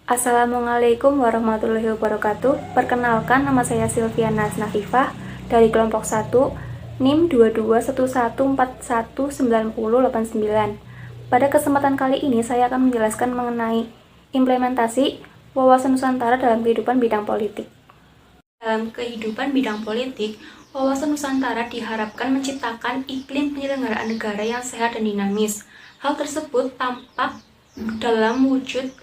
Assalamualaikum warahmatullahi wabarakatuh. Perkenalkan, nama saya Silviana Nafifah dari kelompok 1, NIM 2211141909. Pada kesempatan kali ini saya akan menjelaskan mengenai implementasi wawasan Nusantara dalam kehidupan bidang politik. Dalam kehidupan bidang politik, wawasan Nusantara diharapkan menciptakan iklim penyelenggaraan negara yang sehat dan dinamis. Hal tersebut tampak dalam wujud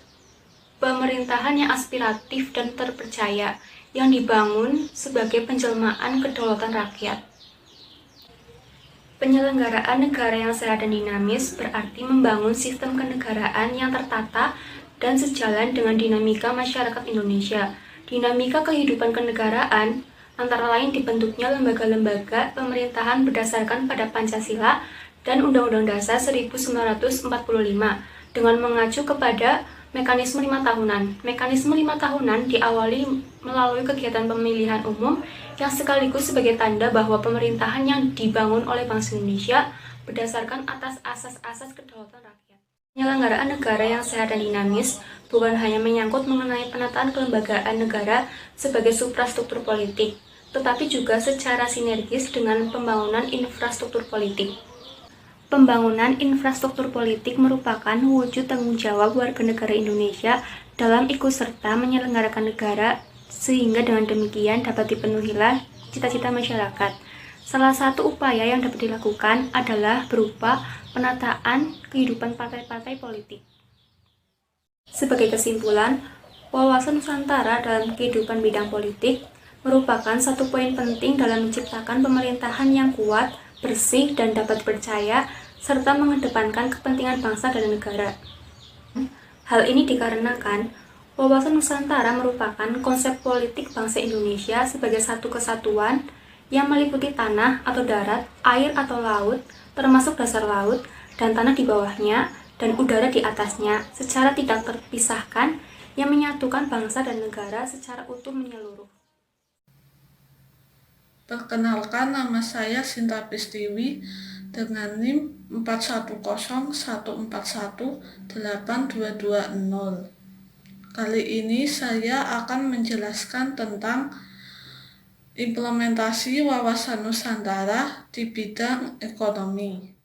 pemerintahan yang aspiratif dan terpercaya, yang dibangun sebagai penjelmaan kedaulatan rakyat. Penyelenggaraan negara yang sehat dan dinamis berarti membangun sistem kenegaraan yang tertata dan sejalan dengan dinamika masyarakat Indonesia. Dinamika kehidupan kenegaraan antara lain dibentuknya lembaga-lembaga pemerintahan berdasarkan pada Pancasila dan Undang-Undang Dasar 1945 dengan mengacu kepada mekanisme 5 tahunan. Mekanisme 5 tahunan diawali melalui kegiatan pemilihan umum yang sekaligus sebagai tanda bahwa pemerintahan yang dibangun oleh bangsa Indonesia berdasarkan atas asas-asas kedaulatan rakyat. Penyelenggaraan negara yang sehat dan dinamis bukan hanya menyangkut mengenai penataan kelembagaan negara sebagai suprastruktur politik, tetapi juga secara sinergis dengan pembangunan infrastruktur politik. Pembangunan infrastruktur politik merupakan wujud tanggung jawab warga negara Indonesia dalam ikut serta menyelenggarakan negara, sehingga dengan demikian dapat dipenuhilah cita-cita masyarakat. Salah satu upaya yang dapat dilakukan adalah berupa penataan kehidupan partai-partai politik. Sebagai kesimpulan, wawasan Nusantara dalam kehidupan bidang politik merupakan satu poin penting dalam menciptakan pemerintahan yang kuat, bersih, dan dapat dipercaya, serta mengedepankan kepentingan bangsa dan negara. Hal ini dikarenakan wawasan Nusantara merupakan konsep politik bangsa Indonesia sebagai satu kesatuan yang meliputi tanah atau darat, air atau laut, termasuk dasar laut, dan tanah di bawahnya, dan udara di atasnya, secara tidak terpisahkan, yang menyatukan bangsa dan negara secara utuh menyeluruh. Perkenalkan, nama saya Sinta Pistiwi dengan NIM 4101418220. Kali ini saya akan menjelaskan tentang implementasi wawasan Nusantara di bidang ekonomi.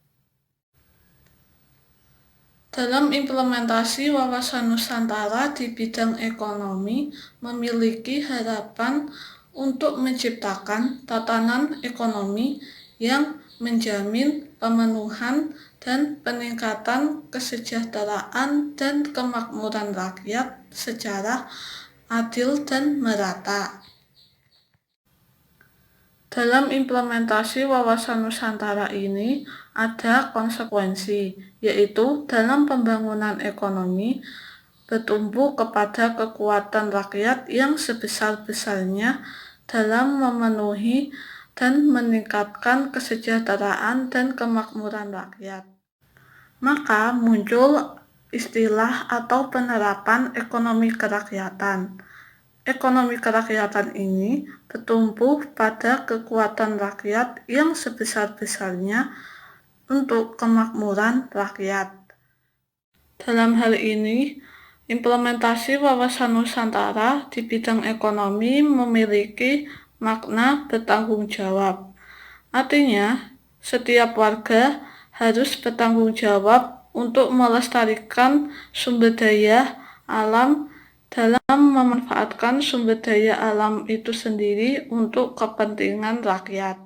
Dalam implementasi wawasan Nusantara di bidang ekonomi memiliki harapan untuk menciptakan tatanan ekonomi yang menjamin pemenuhan dan peningkatan kesejahteraan dan kemakmuran rakyat secara adil dan merata. Dalam implementasi wawasan Nusantara ini ada konsekuensi, yaitu dalam pembangunan ekonomi bertumbuh kepada kekuatan rakyat yang sebesar-besarnya dalam memenuhi dan meningkatkan kesejahteraan dan kemakmuran rakyat. Maka muncul istilah atau penerapan ekonomi kerakyatan. Ekonomi kerakyatan ini bertumbuh pada kekuatan rakyat yang sebesar-besarnya untuk kemakmuran rakyat. Dalam hal ini, implementasi wawasan Nusantara di bidang ekonomi memiliki makna bertanggung jawab. Artinya, setiap warga harus bertanggung jawab untuk melestarikan sumber daya alam dalam memanfaatkan sumber daya alam itu sendiri untuk kepentingan rakyat.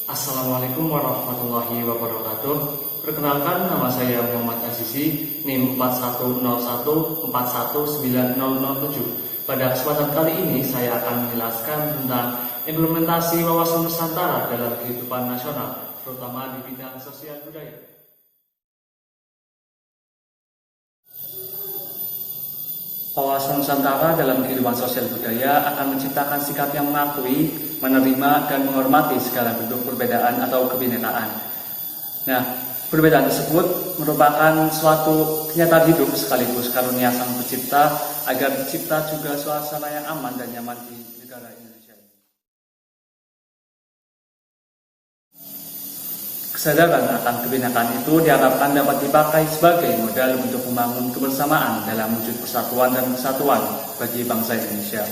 Assalamualaikum warahmatullahi wabarakatuh. Perkenalkan, nama saya Muhammad Azizi, NIM 4101419007. Pada kesempatan kali ini saya akan menjelaskan tentang implementasi wawasan Nusantara dalam kehidupan nasional, terutama di bidang sosial budaya. Wawasan Nusantara dalam kehidupan sosial budaya akan menciptakan sikap yang mengakui, menerima, dan menghormati segala bentuk perbedaan atau kebinekaan. Nah, perbedaan tersebut merupakan suatu kenyataan hidup sekaligus karunia Sang Pencipta agar tercipta juga suasana yang aman dan nyaman di negara Indonesia. Kesadaran akan kebinekaan itu diharapkan dapat dipakai sebagai modal untuk membangun kebersamaan dalam wujud persatuan dan kesatuan bagi bangsa Indonesia.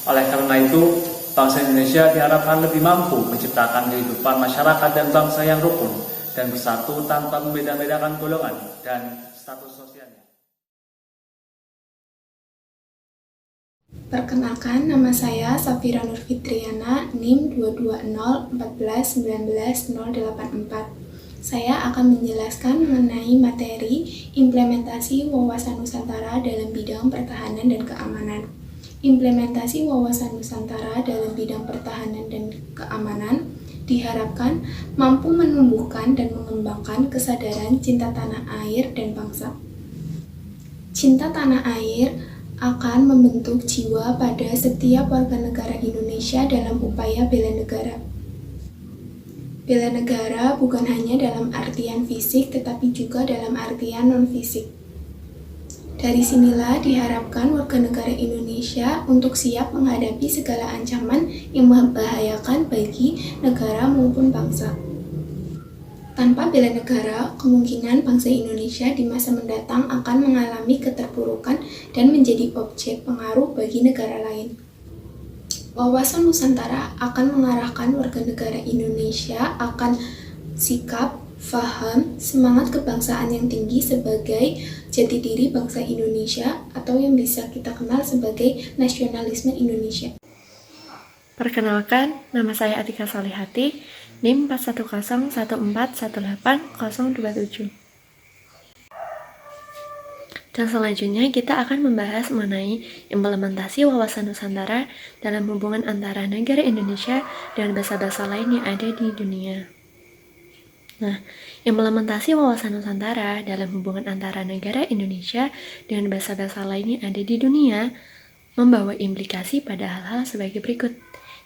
Oleh karena itu, bangsa Indonesia diharapkan lebih mampu menciptakan kehidupan masyarakat dan bangsa yang rukun dan bersatu tanpa membeda-bedakan golongan dan status sosialnya. Perkenalkan, nama saya Safira Nur Fitriana, NIM 22014190084. Saya akan menjelaskan mengenai materi implementasi wawasan Nusantara dalam bidang pertahanan dan keamanan. Implementasi wawasan Nusantara dalam bidang pertahanan dan keamanan diharapkan mampu menumbuhkan dan mengembangkan kesadaran cinta tanah air dan bangsa. Cinta tanah air akan membentuk jiwa pada setiap warga negara Indonesia dalam upaya bela negara. Bela negara bukan hanya dalam artian fisik, tetapi juga dalam artian non-fisik. Dari sinilah diharapkan warga negara Indonesia untuk siap menghadapi segala ancaman yang membahayakan bagi negara maupun bangsa. Tanpa bela negara, kemungkinan bangsa Indonesia di masa mendatang akan mengalami keterpurukan dan menjadi objek pengaruh bagi negara lain. Wawasan Nusantara akan mengarahkan warga negara Indonesia akan sikap, faham, semangat kebangsaan yang tinggi sebagai jati diri bangsa Indonesia atau yang bisa kita kenal sebagai nasionalisme Indonesia. Perkenalkan, nama saya Atika Solihati, NIM 41014180027. Dan selanjutnya kita akan membahas mengenai implementasi wawasan Nusantara dalam hubungan antara negara Indonesia dan bangsa-bangsa lain yang ada di dunia. Nah, implementasi wawasan Nusantara dalam hubungan antara negara Indonesia dengan bangsa-bangsa lain yang ada di dunia membawa implikasi pada hal-hal sebagai berikut.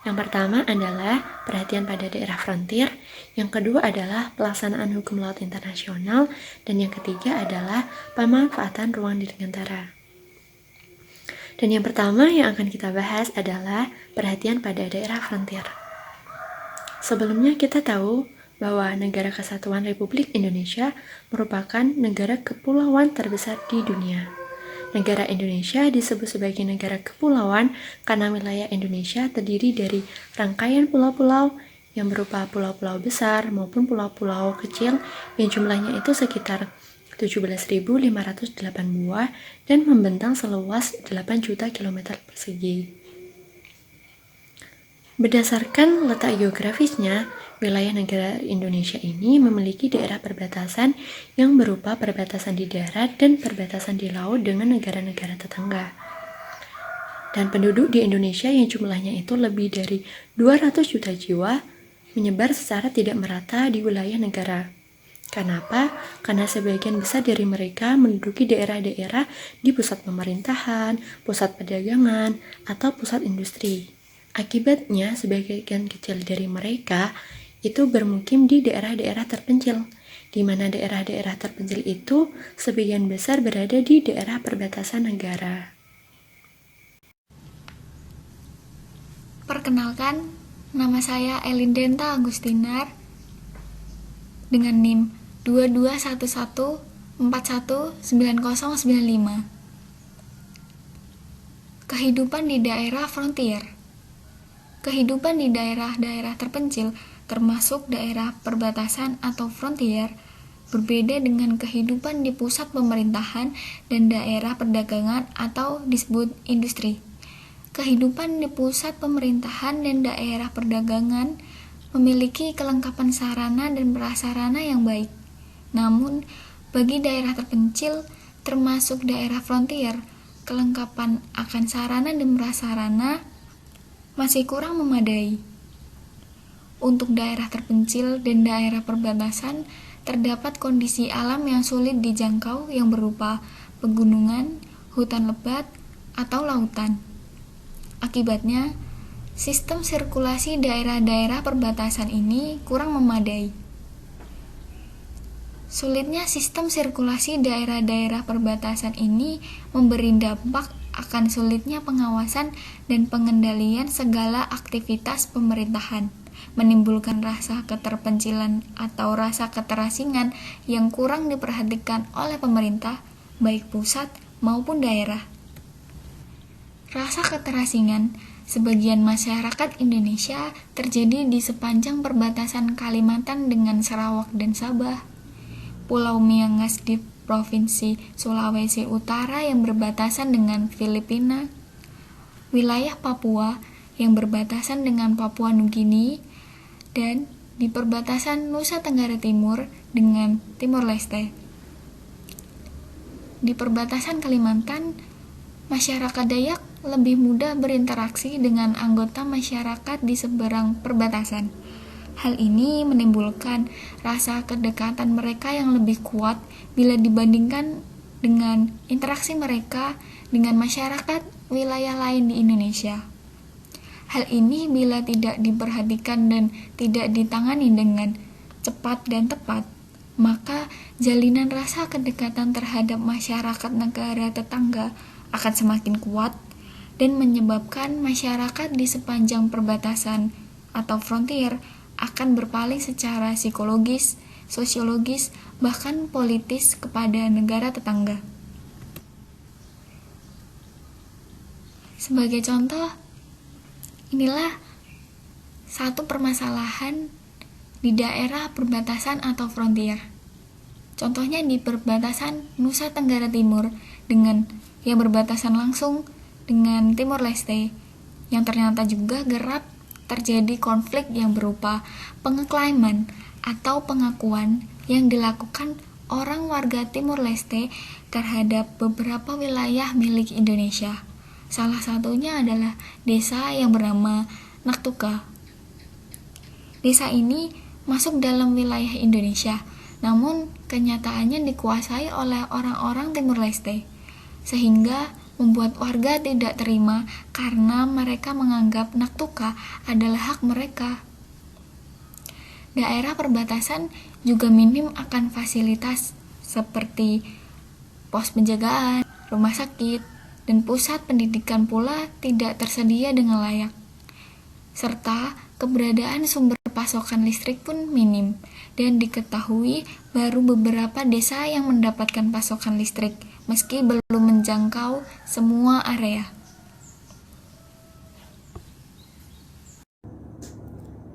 Yang pertama adalah perhatian pada daerah frontier, yang kedua adalah pelaksanaan hukum laut internasional, dan yang ketiga adalah pemanfaatan ruang dirgantara. Dan yang pertama yang akan kita bahas adalah perhatian pada daerah frontier. Sebelumnya kita tahu bahwa Negara Kesatuan Republik Indonesia merupakan negara kepulauan terbesar di dunia. Negara Indonesia disebut sebagai negara kepulauan karena wilayah Indonesia terdiri dari rangkaian pulau-pulau yang berupa pulau-pulau besar maupun pulau-pulau kecil yang jumlahnya itu sekitar 17.508 buah dan membentang seluas 8 juta kilometer persegi. Berdasarkan letak geografisnya, wilayah negara Indonesia ini memiliki daerah perbatasan yang berupa perbatasan di darat dan perbatasan di laut dengan negara-negara tetangga. Dan penduduk di Indonesia yang jumlahnya itu lebih dari 200 juta jiwa menyebar secara tidak merata di wilayah negara. Kenapa? Karena sebagian besar dari mereka menduduki daerah-daerah di pusat pemerintahan, pusat perdagangan, atau pusat industri. Akibatnya, sebagian kecil dari mereka itu bermukim di daerah-daerah terpencil, di mana daerah-daerah terpencil itu sebagian besar berada di daerah perbatasan negara. Perkenalkan, nama saya Elindenta Agustinar dengan NIM 2211419095. Kehidupan di daerah frontier. Kehidupan di daerah-daerah terpencil, termasuk daerah perbatasan atau frontier, berbeda dengan kehidupan di pusat pemerintahan dan daerah perdagangan atau disebut industri. Kehidupan di pusat pemerintahan dan daerah perdagangan memiliki kelengkapan sarana dan prasarana yang baik. Namun, bagi daerah terpencil, termasuk daerah frontier, kelengkapan akan sarana dan prasarana masih kurang memadai. Untuk daerah terpencil dan daerah perbatasan, terdapat kondisi alam yang sulit dijangkau yang berupa pegunungan, hutan lebat, atau lautan. Akibatnya, sistem sirkulasi daerah-daerah perbatasan ini kurang memadai. Sulitnya sistem sirkulasi daerah-daerah perbatasan ini memberi dampak akan sulitnya pengawasan dan pengendalian segala aktivitas pemerintahan, menimbulkan rasa keterpencilan atau rasa keterasingan yang kurang diperhatikan oleh pemerintah, baik pusat maupun daerah. Rasa keterasingan sebagian masyarakat Indonesia terjadi di sepanjang perbatasan Kalimantan dengan Sarawak dan Sabah, Pulau Miangas di Provinsi Sulawesi Utara yang berbatasan dengan Filipina, wilayah Papua yang berbatasan dengan Papua Nugini, dan di perbatasan Nusa Tenggara Timur dengan Timor Leste. Di perbatasan Kalimantan, masyarakat Dayak lebih mudah berinteraksi dengan anggota masyarakat di seberang perbatasan. Hal ini menimbulkan rasa kedekatan mereka yang lebih kuat bila dibandingkan dengan interaksi mereka dengan masyarakat wilayah lain di Indonesia. Hal ini bila tidak diperhatikan dan tidak ditangani dengan cepat dan tepat, maka jalinan rasa kedekatan terhadap masyarakat negara tetangga akan semakin kuat dan menyebabkan masyarakat di sepanjang perbatasan atau frontier akan berpaling secara psikologis, sosiologis, bahkan politis kepada negara tetangga. Sebagai contoh, inilah satu permasalahan di daerah perbatasan atau frontier. Contohnya di perbatasan Nusa Tenggara Timur dengan yang berbatasan langsung dengan Timor Leste, yang ternyata juga kerap terjadi konflik yang berupa pengeklaiman atau pengakuan yang dilakukan orang warga Timor Leste terhadap beberapa wilayah milik Indonesia. Salah satunya adalah desa yang bernama Naktuka. Desa ini masuk dalam wilayah Indonesia, namun kenyataannya dikuasai oleh orang-orang Timor Leste, sehingga membuat warga tidak terima karena mereka menganggap Naktuka adalah hak mereka. Daerah perbatasan juga minim akan fasilitas seperti pos penjagaan, rumah sakit, dan pusat pendidikan pula tidak tersedia dengan layak. Serta keberadaan sumber pasokan listrik pun minim, dan diketahui baru beberapa desa yang mendapatkan pasokan listrik, meski belum menjangkau semua area.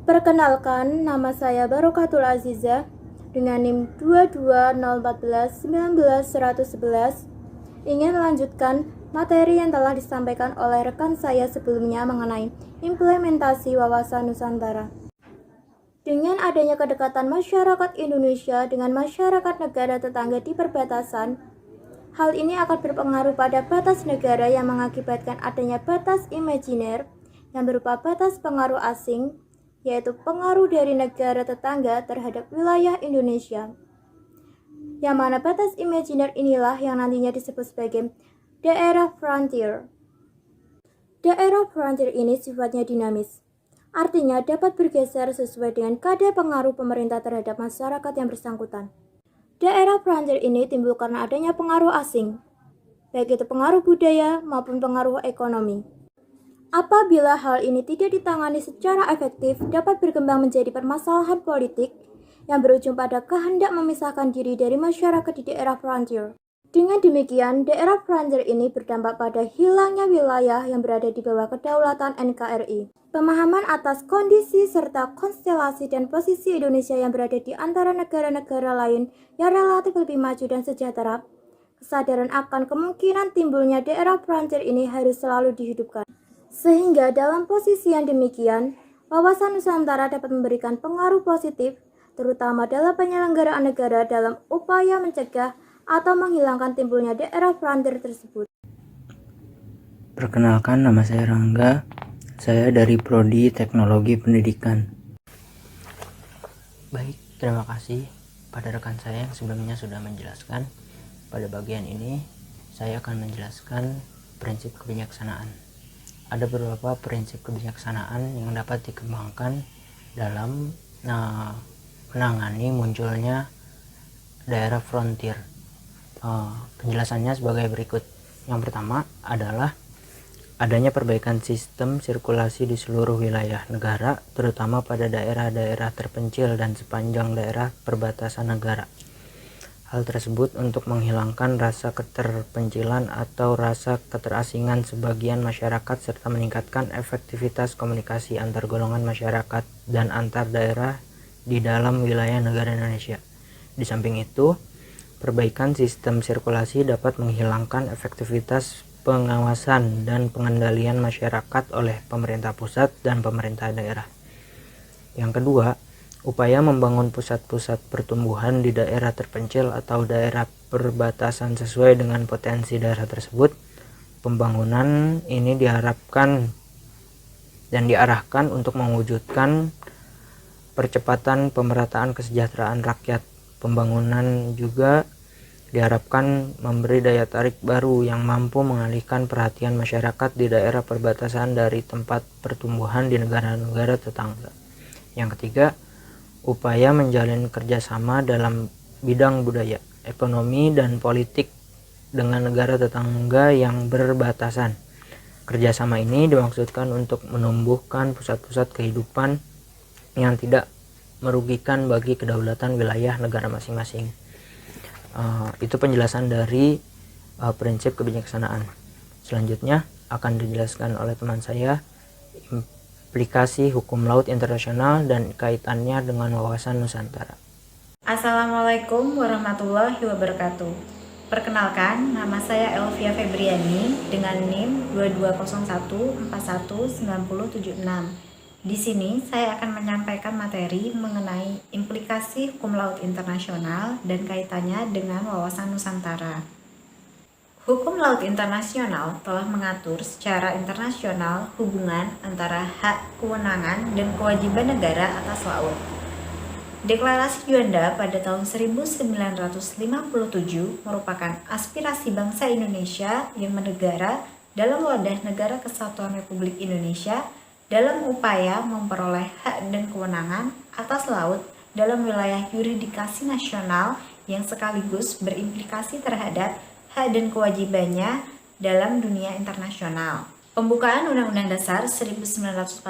Perkenalkan, nama saya Barokatul Azizah dengan NIM 220141911. Ingin melanjutkan materi yang telah disampaikan oleh rekan saya sebelumnya mengenai implementasi wawasan Nusantara. Dengan adanya kedekatan masyarakat Indonesia dengan masyarakat negara tetangga di perbatasan, hal ini akan berpengaruh pada batas negara yang mengakibatkan adanya batas imajiner yang berupa batas pengaruh asing, yaitu pengaruh dari negara tetangga terhadap wilayah Indonesia. Yang mana batas imajiner inilah yang nantinya disebut sebagai daerah frontier. Daerah frontier ini sifatnya dinamis, artinya dapat bergeser sesuai dengan kadar pengaruh pemerintah terhadap masyarakat yang bersangkutan. Daerah frontier ini timbul karena adanya pengaruh asing, baik itu pengaruh budaya maupun pengaruh ekonomi. Apabila hal ini tidak ditangani secara efektif, dapat berkembang menjadi permasalahan politik yang berujung pada kehendak memisahkan diri dari masyarakat di daerah frontier. Dengan demikian, daerah frontier ini berdampak pada hilangnya wilayah yang berada di bawah kedaulatan NKRI. Pemahaman atas kondisi serta konstelasi dan posisi Indonesia yang berada di antara negara-negara lain yang relatif lebih maju dan sejahtera, kesadaran akan kemungkinan timbulnya daerah frontier ini harus selalu dihidupkan. Sehingga dalam posisi yang demikian, wawasan Nusantara dapat memberikan pengaruh positif, terutama dalam penyelenggaraan negara dalam upaya mencegah atau menghilangkan timbulnya daerah frontier tersebut. Perkenalkan, nama saya Rangga. Saya dari Prodi Teknologi Pendidikan. Baik, terima kasih pada rekan saya yang sebelumnya sudah menjelaskan. Pada bagian ini, saya akan menjelaskan prinsip kebijaksanaan. Ada beberapa prinsip kebijaksanaan yang dapat dikembangkan dalam menangani munculnya daerah frontier. Penjelasannya sebagai berikut. Yang pertama adalah adanya perbaikan sistem sirkulasi di seluruh wilayah negara, terutama pada daerah-daerah terpencil dan sepanjang daerah perbatasan negara. Hal tersebut untuk menghilangkan rasa keterpencilan atau rasa keterasingan sebagian masyarakat serta meningkatkan efektivitas komunikasi antar golongan masyarakat dan antar daerah di dalam wilayah negara Indonesia. Di samping itu, perbaikan sistem sirkulasi dapat menghilangkan efektivitas pengawasan dan pengendalian masyarakat oleh pemerintah pusat dan pemerintah daerah. Yang kedua, upaya membangun pusat-pusat pertumbuhan di daerah terpencil atau daerah perbatasan sesuai dengan potensi daerah tersebut. Pembangunan ini diharapkan dan diarahkan untuk mewujudkan percepatan pemerataan kesejahteraan rakyat. Pembangunan juga diharapkan memberi daya tarik baru yang mampu mengalihkan perhatian masyarakat di daerah perbatasan dari tempat pertumbuhan di negara-negara tetangga. Yang ketiga, upaya menjalin kerjasama dalam bidang budaya, ekonomi, dan politik dengan negara tetangga yang berbatasan. Kerjasama ini dimaksudkan untuk menumbuhkan pusat-pusat kehidupan yang tidak merugikan bagi kedaulatan wilayah negara masing-masing. Itu penjelasan dari prinsip kebijaksanaan. Selanjutnya akan dijelaskan oleh teman saya implikasi hukum laut internasional dan kaitannya dengan wawasan Nusantara. Assalamualaikum warahmatullahi wabarakatuh. Perkenalkan, nama saya Elvia Febriani dengan NIM 2201419076. Di sini saya akan menyampaikan materi mengenai implikasi hukum laut internasional dan kaitannya dengan wawasan Nusantara. Hukum laut internasional telah mengatur secara internasional hubungan antara hak, kewenangan, dan kewajiban negara atas laut. Deklarasi Juanda pada tahun 1957 merupakan aspirasi bangsa Indonesia yang menegara dalam wadah Negara Kesatuan Republik Indonesia dalam upaya memperoleh hak dan kewenangan atas laut dalam wilayah yurisdiksi nasional yang sekaligus berimplikasi terhadap hak dan kewajibannya dalam dunia internasional. Pembukaan Undang-Undang Dasar 1945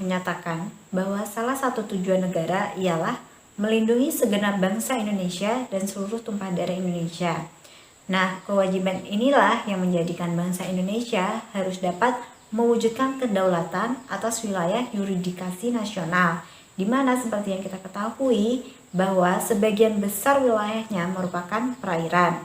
menyatakan bahwa salah satu tujuan negara ialah melindungi segenap bangsa Indonesia dan seluruh tumpah darah Indonesia. Nah, kewajiban inilah yang menjadikan bangsa Indonesia harus dapat mewujudkan kedaulatan atas wilayah yurisdiksi nasional, di mana seperti yang kita ketahui bahwa sebagian besar wilayahnya merupakan perairan.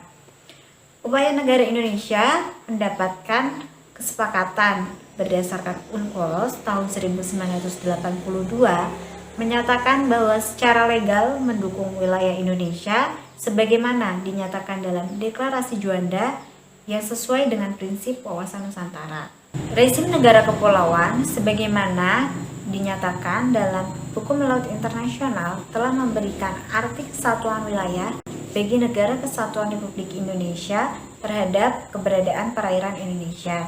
Upaya negara Indonesia mendapatkan kesepakatan berdasarkan UNCLOS tahun 1982 menyatakan bahwa secara legal mendukung wilayah Indonesia sebagaimana dinyatakan dalam Deklarasi Juanda yang sesuai dengan prinsip wawasan Nusantara. Rezim negara kepulauan sebagaimana dinyatakan dalam Hukum Laut Internasional telah memberikan arti kesatuan wilayah bagi Negara Kesatuan Republik Indonesia terhadap keberadaan perairan Indonesia.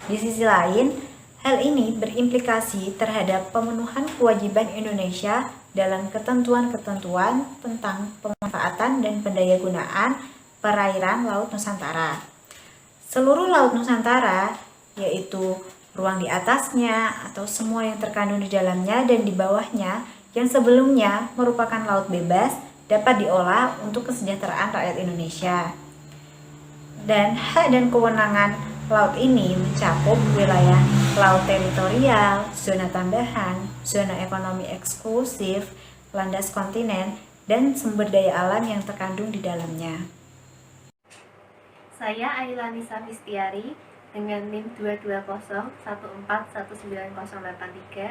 Di sisi lain, hal ini berimplikasi terhadap pemenuhan kewajiban Indonesia dalam ketentuan-ketentuan tentang pemanfaatan dan pendayagunaan perairan Laut Nusantara. Seluruh Laut Nusantara, yaitu ruang di atasnya atau semua yang terkandung di dalamnya dan di bawahnya yang sebelumnya merupakan laut bebas dapat diolah untuk kesejahteraan rakyat Indonesia. Dan hak dan kewenangan laut ini mencakup wilayah laut teritorial, zona tambahan, zona ekonomi eksklusif, landas kontinen, dan sumber daya alam yang terkandung di dalamnya. Saya Ailani Samistiari dengan NIM 22014190083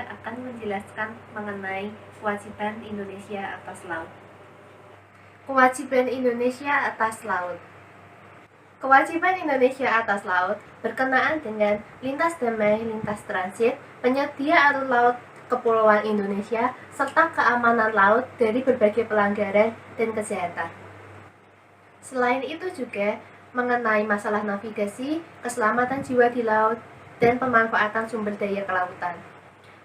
akan menjelaskan mengenai kewajiban Indonesia atas laut. Kewajiban Indonesia atas laut. Kewajiban Indonesia atas laut berkenaan dengan lintas damai, lintas transit, penyedia arus laut Kepulauan Indonesia, serta keamanan laut dari berbagai pelanggaran dan kejahatan. Selain itu juga mengenai masalah navigasi, keselamatan jiwa di laut, dan pemanfaatan sumber daya kelautan.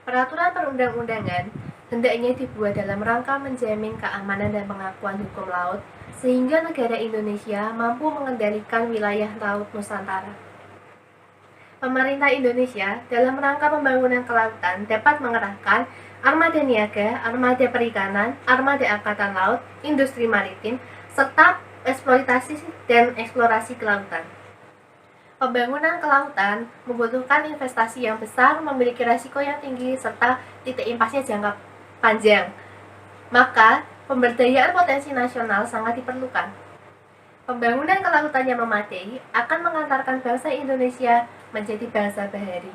Peraturan perundang-undangan hendaknya dibuat dalam rangka menjamin keamanan dan pengakuan hukum laut, sehingga negara Indonesia mampu mengendalikan wilayah laut Nusantara. Pemerintah Indonesia dalam rangka pembangunan kelautan dapat mengerahkan armada niaga, armada perikanan, armada angkatan laut, industri maritim, serta eksploitasi dan eksplorasi kelautan. Pembangunan kelautan membutuhkan investasi yang besar, memiliki risiko yang tinggi, serta titik impasnya jangka panjang. Maka, pemberdayaan potensi nasional sangat diperlukan. Pembangunan kelautan yang memadai akan mengantarkan bangsa Indonesia menjadi bangsa bahari.